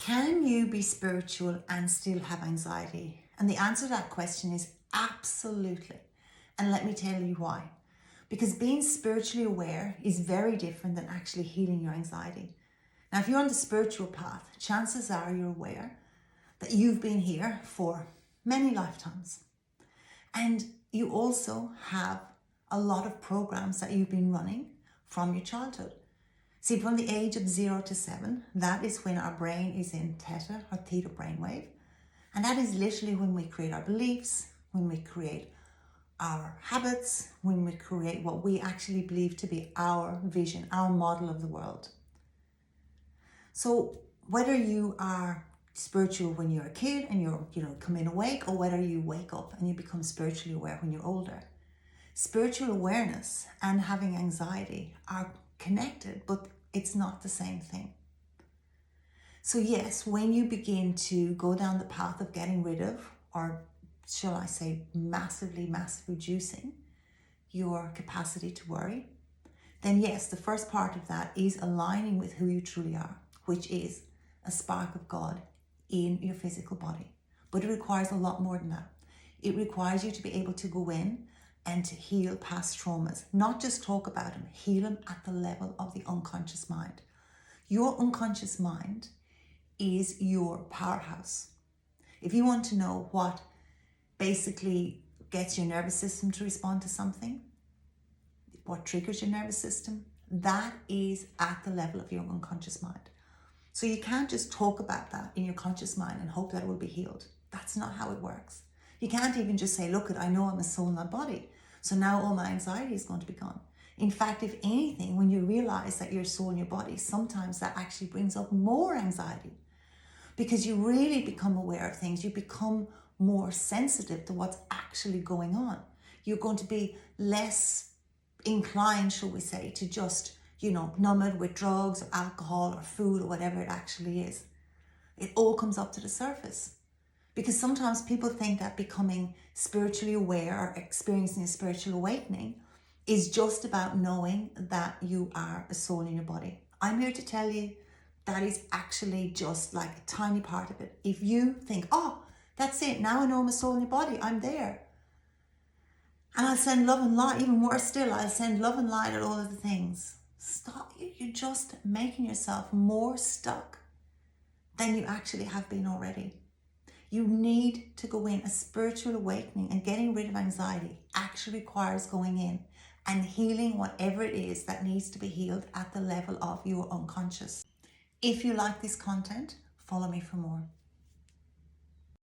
Can you be spiritual and still have anxiety? And the answer to that question is absolutely. And let me tell you why. Because being spiritually aware is very different than actually healing your anxiety. Now, if you're on the spiritual path, chances are you're aware that you've been here for many lifetimes. And you also have a lot of programs that you've been running from your childhood. See, from the age of 0 to 7, that is when our brain is in theta or theta brainwave. And that is literally when we create our beliefs, when we create our habits, when we create what we actually believe to be our vision, our model of the world. So whether you are spiritual when you're a kid and you're, come in awake, or whether you wake up and you become spiritually aware when you're older, spiritual awareness and having anxiety are connected, but it's not the same thing. So yes, when you begin to go down the path of getting rid of, or shall I say massively reducing your capacity to worry, then yes, the first part of that is aligning with who you truly are, which is a spark of God in your physical body. But it requires a lot more than that. It requires you to be able to go in and to heal past traumas, not just talk about them, heal them at the level of the unconscious mind. Your unconscious mind is your powerhouse. If you want to know what basically gets your nervous system to respond to something, what triggers your nervous system, that is at the level of your unconscious mind. So you can't just talk about that in your conscious mind and hope that it will be healed. That's not how it works. You can't even just say, look, I know I'm a soul, not body, so now all my anxiety is going to be gone. In fact, if anything, when you realize that you're a soul in your body, sometimes that actually brings up more anxiety, because you really become aware of things. You become more sensitive to what's actually going on. You're going to be less inclined, shall we say, to just, numb it with drugs or alcohol or food or whatever it actually is. It all comes up to the surface. Because sometimes people think that becoming spiritually aware or experiencing a spiritual awakening is just about knowing that you are a soul in your body. I'm here to tell you that is actually just like a tiny part of it. If you think, oh, that's it, now I know I'm a soul in your body, I'm there. And I'll send love and light, even worse still, I'll send love and light at all of the things. Stop, you're just making yourself more stuck than you actually have been already. You need to go in. A spiritual awakening and getting rid of anxiety actually requires going in and healing whatever it is that needs to be healed at the level of your unconscious. If you like this content, follow me for more.